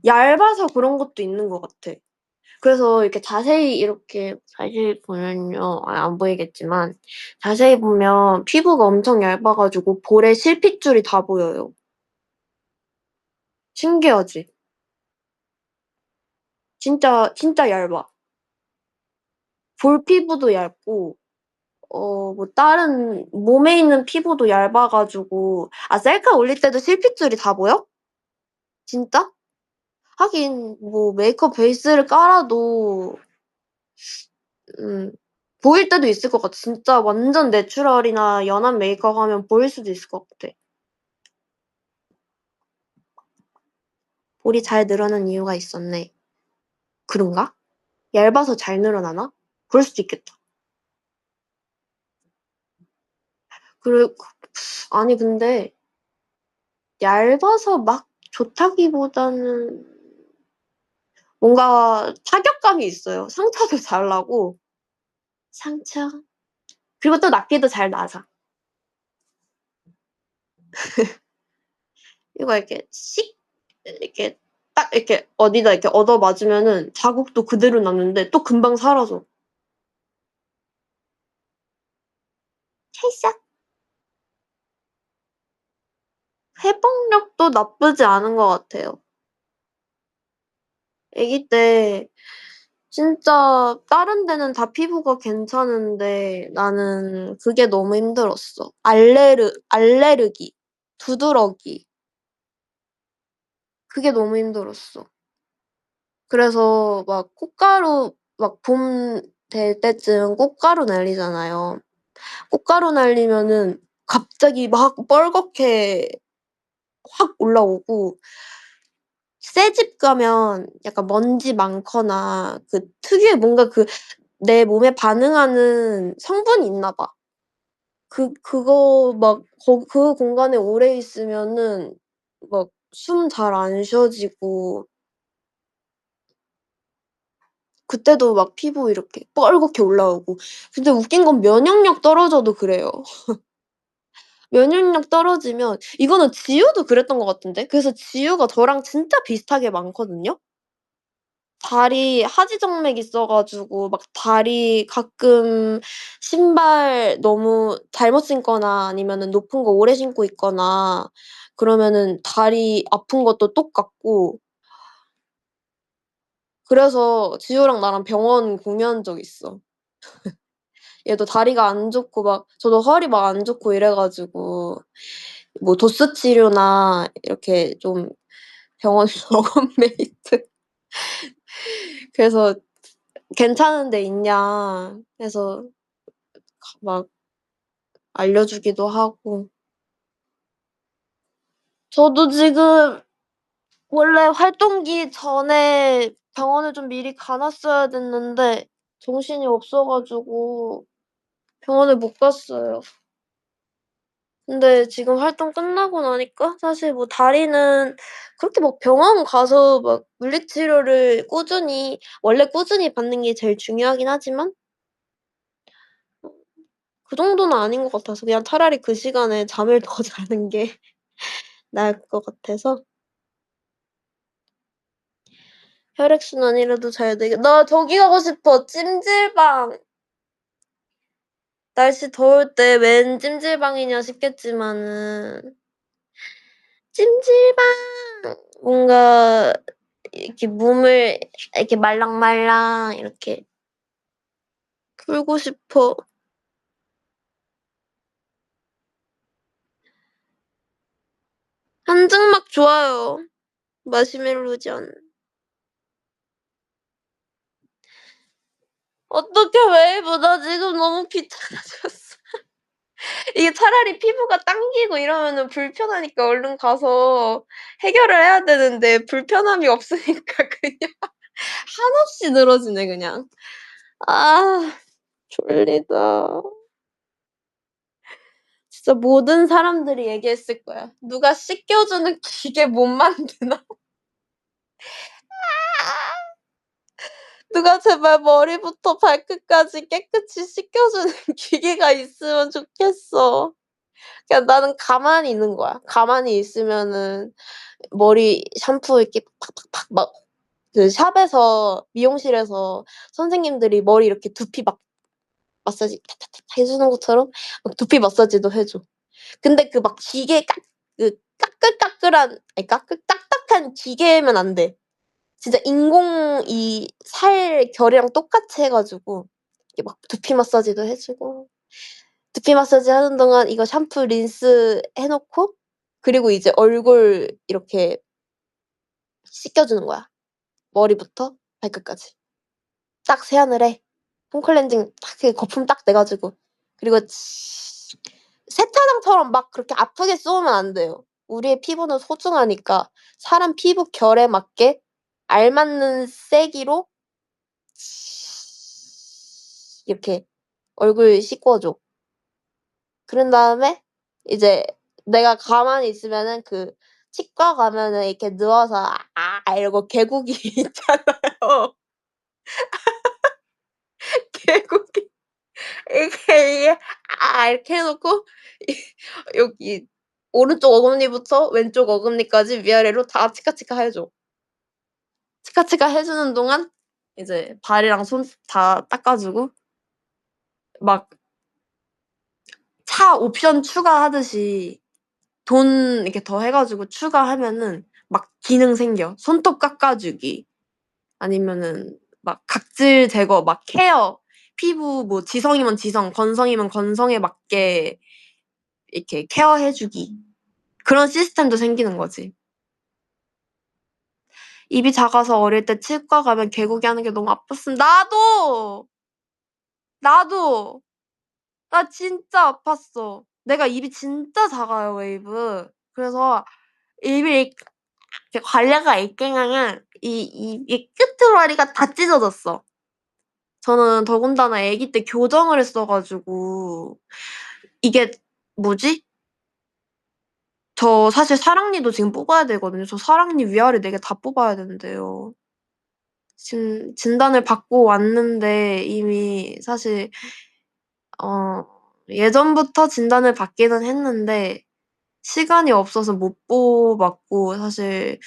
얇아서 그런 것도 있는 것 같아. 그래서 이렇게 자세히 보면요. 안 보이겠지만 자세히 보면 피부가 엄청 얇아 가지고 볼에 실핏줄이 다 보여요. 신기하지? 진짜 얇아. 볼 피부도 얇고 뭐 다른 몸에 있는 피부도 얇아 가지고 셀카 올릴 때도 실핏줄이 다 보여? 진짜? 하긴 뭐 메이크업 베이스를 깔아도 보일 때도 있을 것 같아. 진짜 완전 내추럴이나 연한 메이크업 하면 보일 수도 있을 것 같아. 볼이 잘 늘어난 이유가 있었네. 그런가? 얇아서 잘 늘어나나? 그럴 수도 있겠다. 그래 아니 근데 얇아서 막 좋다기보다는 뭔가 타격감이 있어요. 상처도 잘 나고. 상처. 그리고 또 낫기도 잘 나서. 이거 이렇게 씩 이렇게 딱 이렇게 어디다 이렇게 얻어 맞으면은 자국도 그대로 남는데 또 금방 사라져. 찰싹. 회복력도 나쁘지 않은 것 같아요. 아기 때 진짜 다른 데는 다 피부가 괜찮은데 나는 그게 너무 힘들었어. 알레르기, 두드러기. 그게 너무 힘들었어. 그래서 막 꽃가루 막 봄 될 때쯤 꽃가루 날리잖아요. 꽃가루 날리면은 갑자기 막 뻘겋게 확 올라오고 새집 가면 약간 먼지 많거나 그 특유의 뭔가 그 내 몸에 반응하는 성분이 있나 봐. 그거 막 그 공간에 오래 있으면은 막 숨 잘 안 쉬어지고 그때도 막 피부 이렇게 뻘겋게 올라오고. 근데 웃긴 건 면역력 떨어져도 그래요. 면역력 떨어지면 이거는 지우도 그랬던 것 같은데. 그래서 지우가 저랑 진짜 비슷하게 많거든요. 다리 하지정맥 있어 가지고 막 다리 가끔 신발 너무 잘못 신거나 아니면은 높은 거 오래 신고 있거나 그러면은 다리 아픈 것도 똑같고 그래서 지우랑 나랑 병원 공유한 적 있어. 얘도 다리가 안 좋고 막 저도 허리 막 안 좋고 이래 가지고 뭐 도수 치료나 이렇게 좀 병원 병원 메이트 그래서 "괜찮은 데 있냐." 해서 막 알려주기도 하고. 저도 지금 원래 활동기 전에 병원을 좀 미리 가 놨어야 됐는데 정신이 없어 가지고 병원을 못 갔어요. 근데 지금 활동 끝나고 나니까 사실 뭐 다리는 그렇게 막 병원 가서 막 물리치료를 꾸준히 원래 꾸준히 받는 게 제일 중요하긴 하지만 그 정도는 아닌 것 같아서 그냥 차라리 그 시간에 잠을 더 자는 게 나을 것 같아서 혈액순환이라도 잘 되게 나 저기 가고 싶어 찜질방. 날씨 더울 때 웬 찜질방이냐 싶겠지만은 찜질방 뭔가 이렇게 몸을 이렇게 말랑말랑 이렇게 풀고 싶어. 한증막 좋아요. 마시멜로전. 어떡해 웨이브 나 지금 너무 귀찮아졌어. 이게 차라리 피부가 당기고 이러면은 불편하니까 얼른 가서 해결을 해야 되는데 불편함이 없으니까 그냥 한없이 늘어지네 그냥. 아 졸리다. 진짜 모든 사람들이 얘기했을 거야. "누가 씻겨 주는 기계 못 만드나?" "누가 제발 머리부터 발끝까지 깨끗이 씻겨 주는 기계가 있으면 좋겠어." 그냥 나는 가만히 있는 거야. 가만히 있으면은 머리 샴푸 이렇게 팍팍팍 막 그 샵에서 미용실에서 선생님들이 머리 이렇게 두피 막 마사지 탁탁탁 해 주는 것처럼 막 두피 마사지도 해 줘. 근데 그 막 기계 그 까끌까끌한 아니 딱딱한 기계면 안 돼. 진짜 인공 이 살 결이랑 똑같이 해 가지고 이렇게 막 두피 마사지도 해 주고 두피 마사지 하는 동안 이거 샴푸 린스 해 놓고 그리고 이제 얼굴 이렇게 씻겨 주는 거야. 머리부터 발끝까지. 딱 세안을 해. 폼클렌징 딱 해 거품 딱 내 가지고. 그리고 세차장처럼 막 그렇게 아프게 쏘면 안 돼요. 우리의 피부는 소중하니까 사람 피부 결에 맞게 알맞는 세기로 이렇게 얼굴 씻고 줘. 그런 다음에 이제 내가 가만히 있으면은 그 치과 가면은 이렇게 누워서 이러고 개구리 있잖아요. 개구리 이렇게 이렇게 해 놓고 이 여기 오른쪽 어금니부터 왼쪽 어금니까지 위아래로 다 치카치카 해 줘. 치카치카 해 주는 동안 이제 발이랑 손 다 닦아 주고 막 차 옵션 추가하듯이 돈 이렇게 더 해 가지고 추가하면은 막 기능 생겨. 손톱 깎아 주기 아니면은 막 각질 제거 막 케어 피부 뭐 지성이면 지성, 건성이면 건성에 맞게 이렇게 케어해 주기. 그런 시스템도 생기는 거지. 입이 작아서 어릴 때 치과 가면 개구기 하는 게 너무 아팠음. 나도! 나도! 나 진짜 아팠어. 내가 입이 진짜 작아요, 웨이브. 그래서 입이 이렇게 관리가 있기는 이 끄트머리가 다 찢어졌어. 저는 더군다나 아기 때 교정을 했어 가지고 이게 뭐지? 저 사실 사랑니도 지금 뽑아야 되거든요. 저 사랑니 위아래 4개 다 뽑아야 되는데요. 지금 진단을 받고 왔는데 이미 사실 예전부터 진단을 받기는 했는데 시간이 없어서 못 뽑았고 사실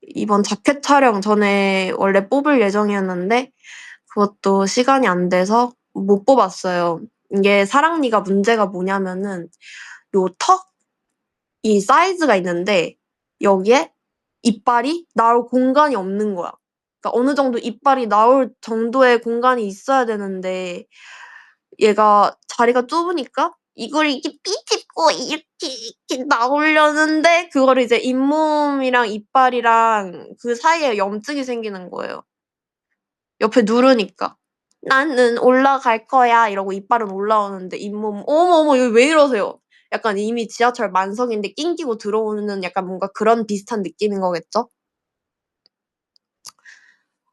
이번 자켓 촬영 전에 원래 뽑을 예정이었는데 그것도 시간이 안 돼서 못 뽑았어요. 이게 사랑니가 문제가 뭐냐면은 요 턱이 사이즈가 있는데 여기에 이빨이 나올 공간이 없는 거야. 그러니까 어느 정도 이빨이 나올 정도의 공간이 있어야 되는데 얘가 자리가 좁으니까 이걸 이렇게 삐집고 이렇게 나오려는데 그거를 이제 잇몸이랑 이빨이랑 그 사이에 염증이 생기는 거예요. 옆에 누르니까. "나는 올라갈 거야." 이러고 이빨은 올라오는데 잇몸은 "어머, 어머 여기 왜 이러세요?" 약간 이미 지하철 만석인데 낑기고 들어오는 약간 뭔가 그런 비슷한 느낌인 거겠죠?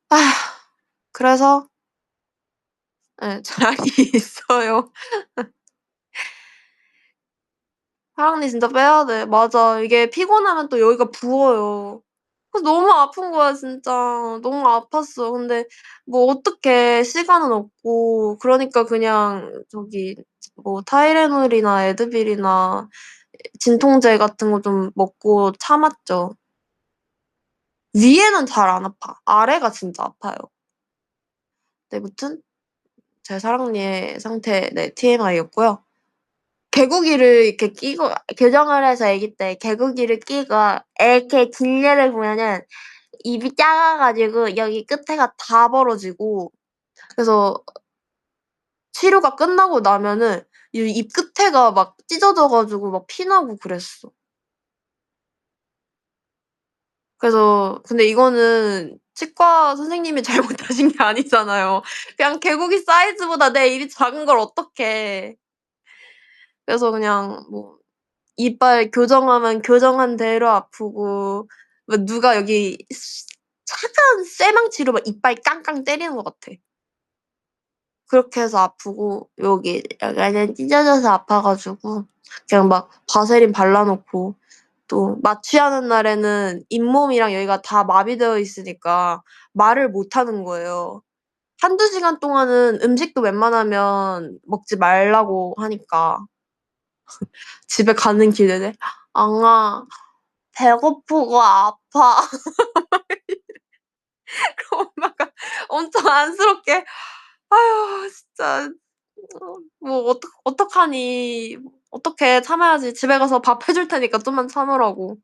아휴 그래서 예 잘 있어요. 사랑니 진짜 빼야 돼. 맞아. 이게 피곤하면 또 여기가 부어요. 그래서 너무 아픈 거야 진짜. 너무 아팠어. 근데 뭐 어떡해. 시간은 없고 그러니까 그냥 저기 뭐 타이레놀이나 에드빌이나 진통제 같은 거 좀 먹고 참았죠. 위에는 잘 안 아파. 아래가 진짜 아파요. 네 무튼 제 사랑니의 상태 네 TMI였고요. 개구기를 이렇게 끼고 교정을 해서 아기 때 개구기를 끼고 이렇게 길려를 보면은 입이 작아 가지고 여기 끝에가 다 벌어지고 그래서 치료가 끝나고 나면은 이 입 끝에가 막 찢어져 가지고 막 피 나고 그랬어. 그래서 근데 이거는 치과 선생님이 잘못하신 게 아니잖아요. 그냥 개구기 사이즈보다 내 입이 작은 걸 어떡해. 그래서 그냥 뭐 이빨 교정하면 교정한 대로 아프고 뭐 누가 여기 차가운 쇠망치로 막 이빨 깡깡 때리는 것 같아. 그렇게 해서 아프고 여기 약간은 찢어져서 아파 가지고 그냥 막 바세린 발라 놓고 또 마취하는 날에는 잇몸이랑 여기가 다 마비되어 있으니까 말을 못 하는 거예요. 1~2 시간 동안은 음식도 웬만하면 먹지 말라고 하니까 집에 가는 길에 "앙아 배고프고 아파." 그럼 엄마가 엄청 안쓰럽게 "아유 진짜 뭐 어떡하니. 어떡해. 참아야지. 집에 가서 밥 해줄 테니까 좀만 참으라고."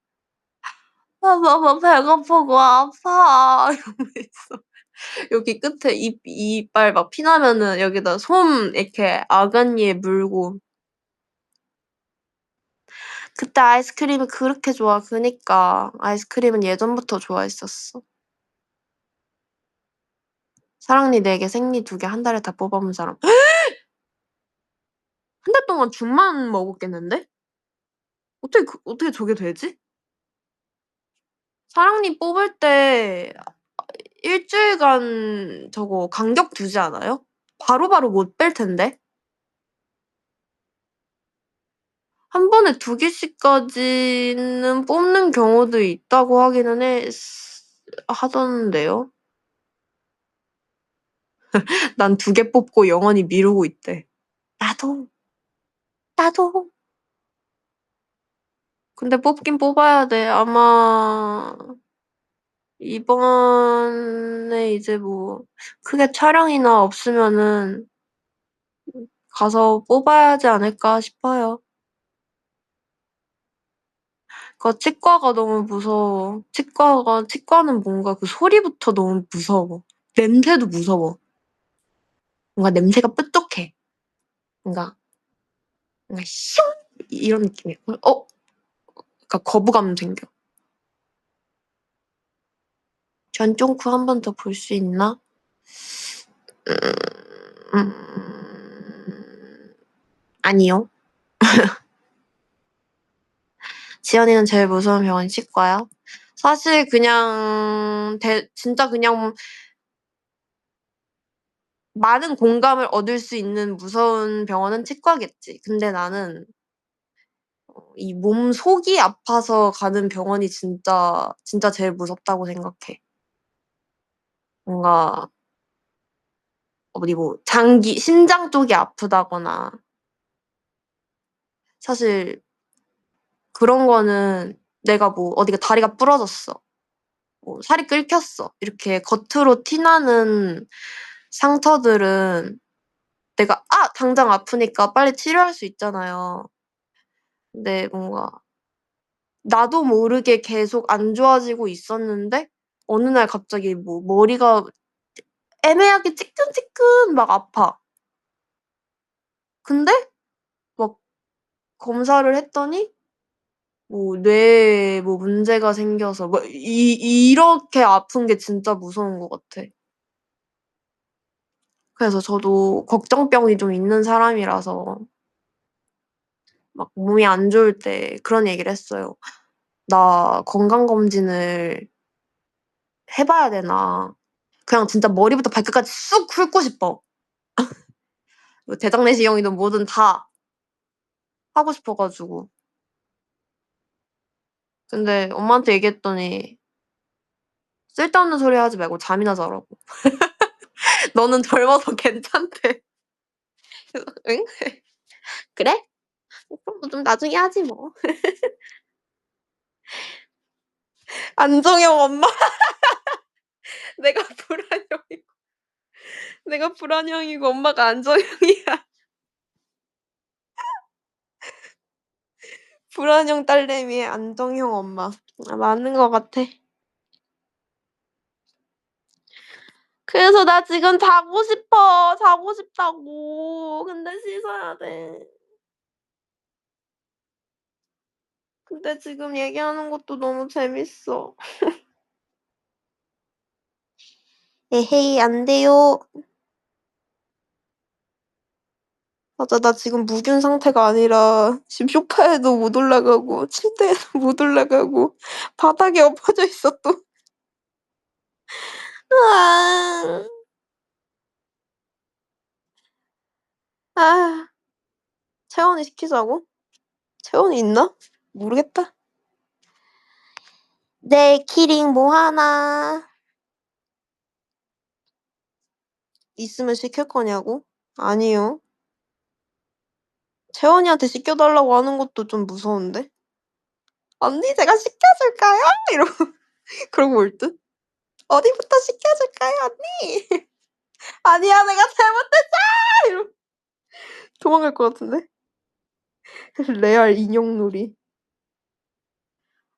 "아 너무 배고프고 아파." 이러고 있어. 여기 끝에 이빨 막 피 나면은 여기다 솜 이렇게 아랫니에 물고 그때 아이스크림이 그렇게 좋아. 그니까. 아이스크림은 예전부터 좋아했었어. 사랑니 4개 생리 2개 한 달에 다 뽑아 본 사람. 한 달 동안 죽만 먹었겠는데? 어떻게 저게 되지? 사랑니 뽑을 때 일주일간 저거 간격 두지 않아요? 바로바로 못 뺄 텐데. 한 번에 2 개씩까지는 뽑는 경우도 있다고 하기는 하던데요. 난 2개 뽑고 영원히 미루고 있대. 나도. 나도. 근데 뽑긴 뽑아야 돼. 아마 이번에 이제 뭐 크게 촬영이나 없으면은 가서 뽑아야 하지 않을까 싶어요. 치과가 너무 무서워. 치과는 뭔가 그 소리부터 너무 무서워. 냄새도 무서워. 뭔가 냄새가 뾰족해. 뭔가 슝 이런 느낌이야. 그러니까 거부감 생겨. 전종쿠 한 번 더 볼 수 있나? 아니요. 지연이는 제일 무서운 병원이 치과야? 사실 그냥 진짜 그냥 많은 공감을 얻을 수 있는 무서운 병원은 치과겠지. 근데 나는 이 몸 속이 아파서 가는 병원이 진짜 제일 무섭다고 생각해. 뭔가 어디 뭐 심장 쪽이 아프다거나 사실 그런 거는 내가 뭐 어디가 다리가 부러졌어. 뭐 살이 끓겼어. 이렇게 겉으로 티나는 상처들은 내가 당장 아프니까 빨리 치료할 수 있잖아요. 근데 뭔가 나도 모르게 계속 안 좋아지고 있었는데 어느 날 갑자기 뭐 머리가 애매하게 찌끈찌끈 막 아파. 근데 막 검사를 했더니 뭐 뇌에 뭐 문제가 생겨서 뭐 이렇게 아픈 게 진짜 무서운 것 같아. 그래서 저도 걱정병이 좀 있는 사람이라서 막 몸이 안 좋을 때 그런 얘기를 했어요. "나 건강검진을 해 봐야 되나." 그냥 진짜 머리부터 발끝까지 쑥 훑고 싶어. 뭐 대장 내시경이든 뭐든 다 하고 싶어 가지고. 근데 엄마한테 얘기했더니 "쓸데없는 소리 하지 말고 잠이나 자라고. 너는 젊어서 괜찮대." 그래서 "응? 그래? 그럼 뭐 좀 나중에 하지 뭐." 안정형 엄마. 내가 불안형이고 엄마가 안정형이야. 불안형 딸내미의 안정형 엄마. 맞는 것 같아. 그래서 나 지금 자고 싶어. 자고 싶다고. 근데 씻어야 돼. 근데 지금 얘기하는 것도 너무 재밌어. 에헤이 안 돼요. 맞아. 나 지금 무균 상태가 아니라 지금 소파에도 못 올라가고 침대에도 못 올라가고 바닥에 엎어져 있어 또. 으아. 아. 채원이 시키자고? 채원이 있나? 모르겠다. 네 키링 뭐 하나. 있으면 시킬 거냐고? 아니요. 채원이한테 시켜 달라고 하는 것도 좀 무서운데. "언니 제가 시켜 줄까요?" 이러고 그러고 올 듯. "어디부터 시켜 줄까요 언니?" "아니야 내가 잘못했어." 이러고 도망갈 것 같은데. 레알 인형놀이.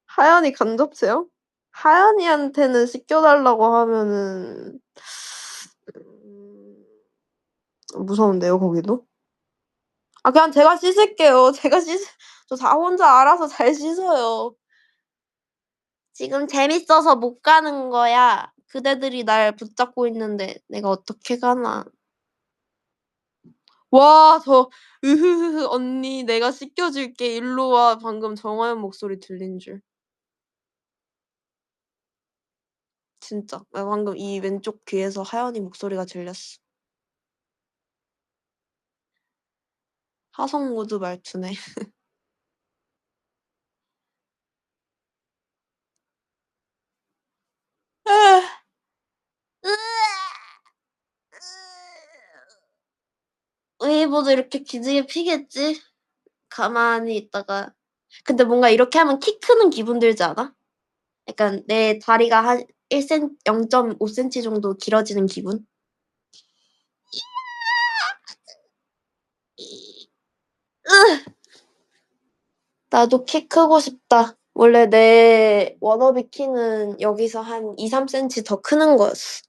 하연이 간접체험? 하연이한테는 시켜 달라고 하면은 무서운데요 거기도? 그냥 제가 씻을게요. 저 혼자 알아서 잘 씻어요. 지금 재밌어서 못 가는 거야. 그대들이 날 붙잡고 있는데 내가 어떻게 가나. 와 "으흐흐흐 언니 내가 씻겨 줄게. 일로 와." 방금 정하연 목소리 들린 줄. 진짜. 나 방금 이 왼쪽 귀에서 하연이 목소리가 들렸어. 화성 모드 말투네. 웨이브도 이렇게 기지개 피겠지? 가만히 있다가. 근데 뭔가 이렇게 하면 키 크는 기분 들지 않아? 약간 내 다리가 한 0.5cm 정도 길어지는 기분? 나도 키 크고 싶다. 원래 내 워너비 키는 여기서 한 2, 3cm 더 크는 거였어.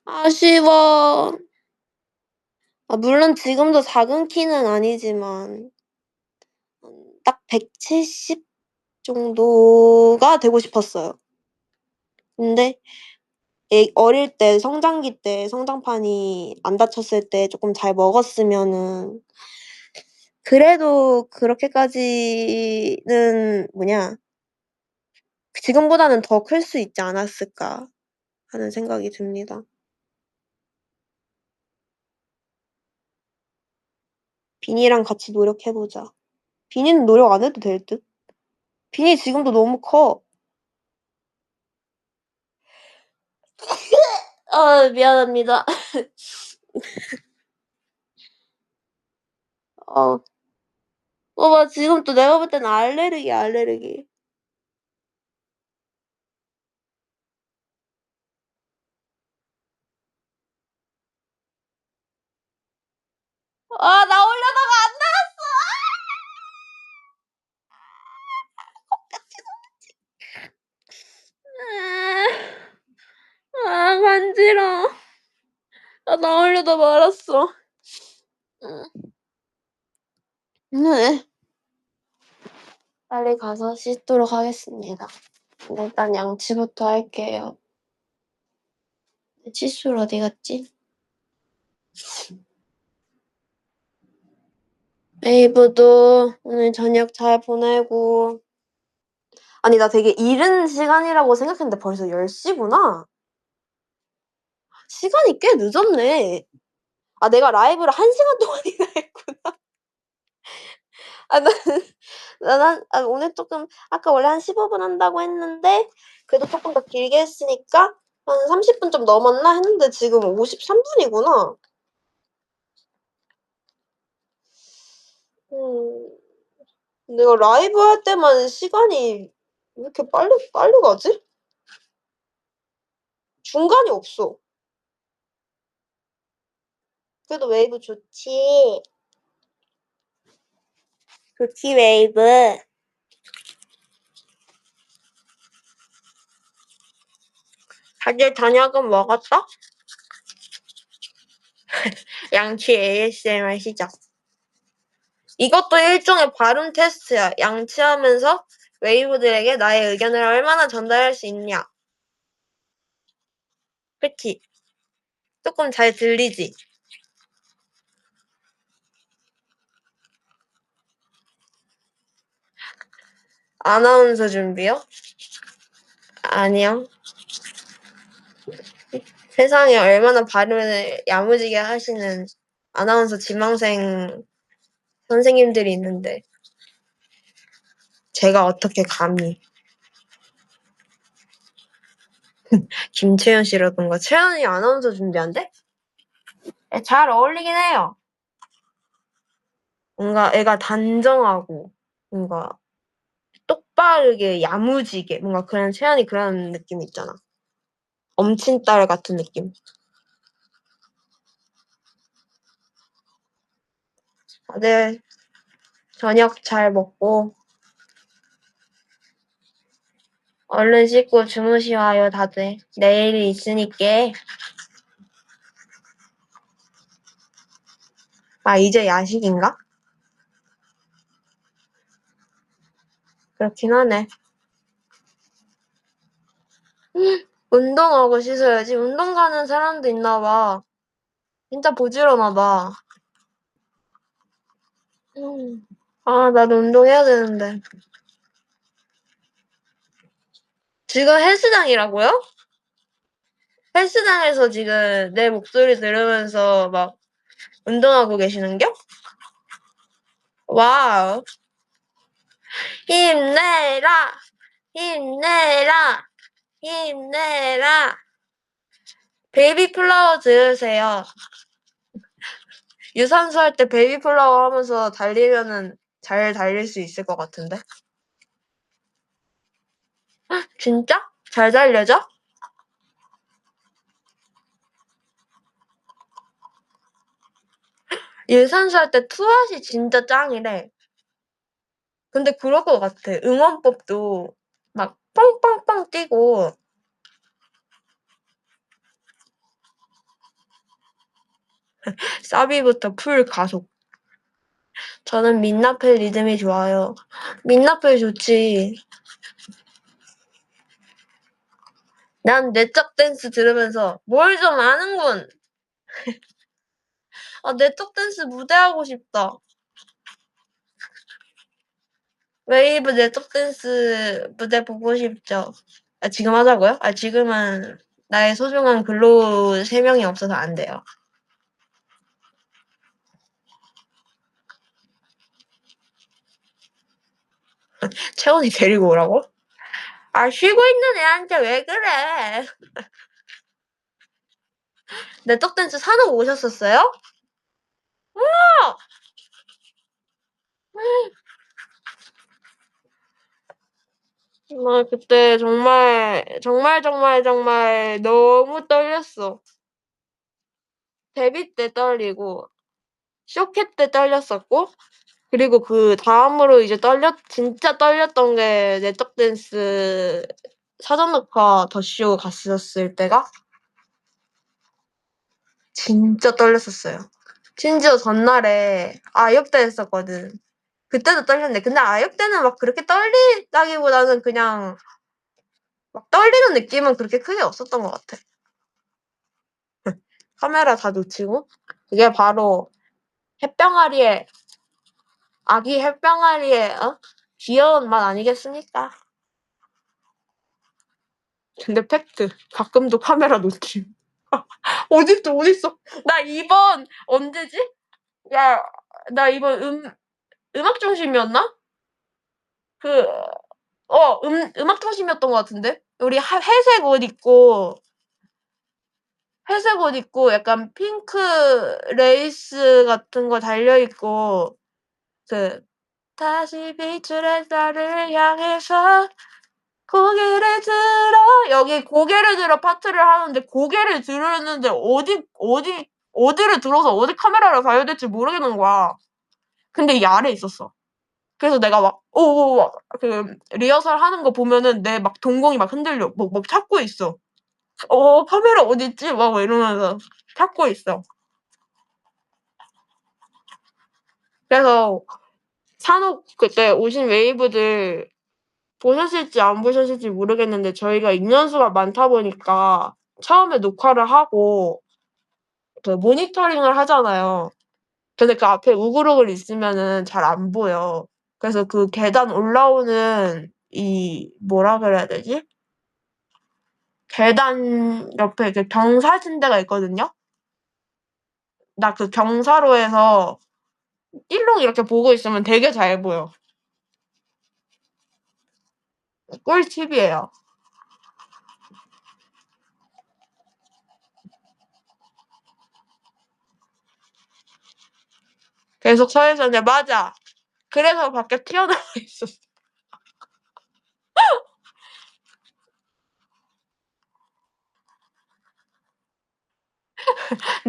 아쉬워. 물론 지금도 작은 키는 아니지만 딱 170 정도가 되고 싶었어요. 근데 어릴 때 성장기 때 성장판이 안 다쳤을 때 조금 잘 먹었으면은 그래도 그렇게까지는 지금보다는 더 클 수 있지 않았을까 하는 생각이 듭니다. 비니랑 같이 노력해보자. 비니는 노력 안 해도 될 듯? 비니 지금도 너무 커. 미안합니다. 어, 봐. 지금 또 내가 볼 때는 알레르기. 나 올려다가 안 나갔어. 간지러워. 나 올려다 말았어. 네. 빨리 가서 씻도록 하겠습니다. 일단 양치부터 할게요. 칫솔 어디 갔지? 메이브도 오늘 저녁 잘 보내고. 아니, 나 되게 이른 시간이라고 생각했는데 벌써 10시구나? 시간이 꽤 늦었네. 내가 라이브를 1시간 동안이나 했구나. 오늘 조금, 아까 원래 한 15분 한다고 했는데, 그래도 조금 더 길게 했으니까, 한 30분 좀 넘었나 했는데 지금 53분이구나. 내가 라이브 할 때만 시간이 왜 이렇게 빨리 가지? 중간이 없어. 그래도 웨이브 좋지. 좋지, 웨이브. 다들 저녁은 먹었어? 양치 ASMR 시작. 이것도 일종의 발음 테스트야. 양치하면서 웨이브들에게 나의 의견을 얼마나 전달할 수 있냐. 그치? 조금 잘 들리지? 아나운서 준비요? 아니요. 세상에 얼마나 발음을 야무지게 하시는 아나운서 지망생 선생님들이 있는데 제가 어떻게 감히. 김채연 씨라던가. 채연이 아나운서 준비한대? 잘 어울리긴 해요. 뭔가 애가 단정하고 뭔가 똑바르게 야무지게 뭔가 그런 채연이 그런 느낌 있잖아. 엄친딸 같은 느낌. 다들 저녁 잘 먹고 얼른 씻고 주무시와요 다들. 내일이 있으니까. 이제 야식인가? 그렇긴 하네. 운동하고 씻어야지. 운동 가는 사람도 있나 봐. 진짜 부지런하다. 나도 운동해야 되는데. 지금 헬스장이라고요? 헬스장에서 지금 내 목소리 들으면서 막 운동하고 계시는겨? 와우. 힘내라! 힘내라. 힘내라. 베이비 플라워 들으세요. 유산소 할 때 베이비 플라워 하면서 달리면은 잘 달릴 수 있을 것 같은데? 진짜? 잘 달려져? 유산소 할 때 투샷이 진짜 짱이래. 근데 그럴 것 같아. 응원법도 막 뻥뻥뻥 뛰고 사비부터 풀 가속. 저는 민나펠 리듬이 좋아요. 민나펠 좋지. 난 내적 댄스 들으면서 뭘 좀 아는군. 아, 내적 댄스 무대 하고 싶다. 웨이브 내적 댄스 무대 보고 싶죠. 아, 지금 하자고요? 아, 지금은 나의 소중한 근로 3명이 없어서 안 돼요. 채원이 데리고 오라고? 아, 쉬고 있는 애한테 왜 그래? 내적 댄스 산업 오셨었어요? 우와! 정말 그때 정말 너무 떨렸어. 데뷔 때 떨리고, 쇼케 때 떨렸었고, 그리고 그 다음으로 이제 진짜 떨렸던 게 내적 댄스 사전 녹화 더쇼 갔었을 때가 진짜 떨렸었어요. 심지어 전날에 아역대 했었거든. 그때도 떨렸네. 근데 아역대는 막 그렇게 떨리다기보다는 그냥 막 떨리는 느낌은 그렇게 크게 없었던 것 같아. 카메라 다 놓치고. 그게 바로 햇병아리의 아기 햇병아리의 귀여운 맛 아니겠습니까? 근데 팩트. 가끔도 카메라 놓침. 어딨어? 나 이번 언제지? 야, 나 이번 음악 중심이었나? 음악 중심이었던 것 같은데? 우리 회색 옷 입고 약간 핑크 레이스 같은 거 달려있고, 다시 빛을 햇살을 향해서 고개를 들어 여기 고개를 들어 파트를 하는데 고개를 들었는데 어디를 들어서 어디 카메라를 봐야 될지 모르겠는 거야. 근데 이 아래에 있었어. 그래서 내가 막 오오오 그 리허설 하는 거 보면은 내 막 동공이 막 흔들려. 막 찾고 있어. 카메라 어딨지? 막 이러면서 찾고 있어. 그래서 산옥 그때 오신 웨이브들 보셨을지 안 보셨을지 모르겠는데 저희가 인원수가 많다 보니까 처음에 녹화를 하고 그 모니터링을 하잖아요. 근데 그 앞에 우글우글 있으면은 잘 안 보여. 그래서 그 계단 올라오는 뭐라 그래야 되지? 계단 옆에 이렇게 경사진대가 있거든요. 나 그 경사로에서 일롱 이렇게 보고 있으면 되게 잘 보여. 꿀팁이에요. 계속 서 있었는데 맞아. 그래서 밖에 튀어나와 있었어.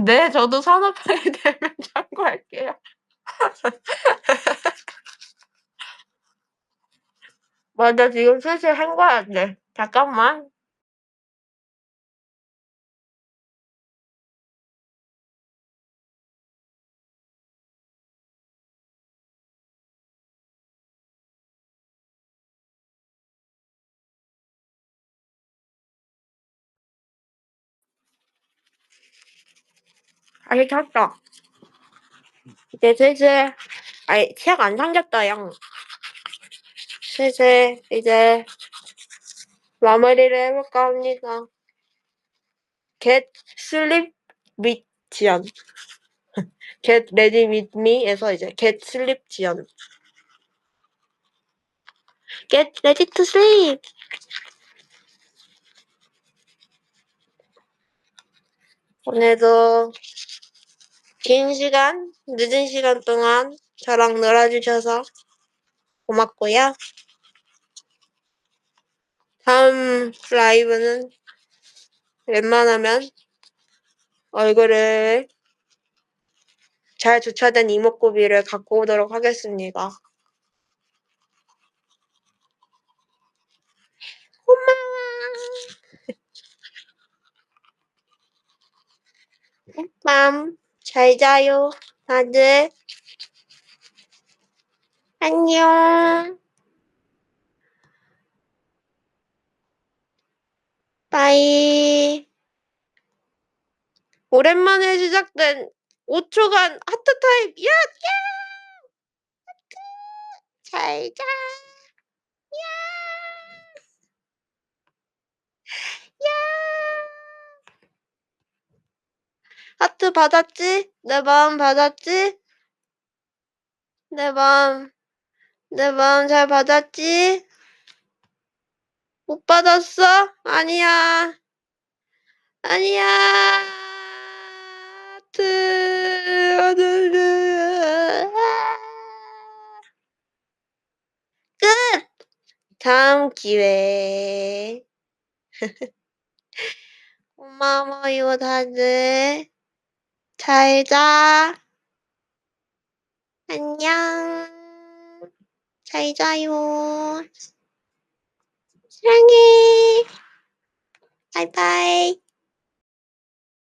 네, 저도 산업하게 되면 참고할게요. 맞아, 지금 슬슬 한 거야, 돼. 잠깐만. 아니, 켰다. 이제 슬슬, 아니, 치약 안 삼겼다, 양. 슬슬, 이제, 마무리를 해볼까 합니다. Get sleep with 지연. Get ready with me에서 이제 get sleep 지연. Get ready to sleep. 오늘도 늦은 시간 동안 저랑 놀아주셔서 고맙고요. 다음 라이브는 웬만하면 얼굴을 잘 주차된 이목구비를 갖고 오도록 하겠습니다. 고마워. 밤 잘 자요, 다들. 안녕. 빠이. 오랜만에 시작된 5초간 하트타임. 야! 잘 자. 야! 하트 받았지? 내 마음 받았지? 내 마음 잘 받았지? 못 받았어? 아니야. 하트. 끝! 다음 기회에. 고마워요, 다들. 잘 자. 안녕. 잘 자요. 사랑해. 바이바이.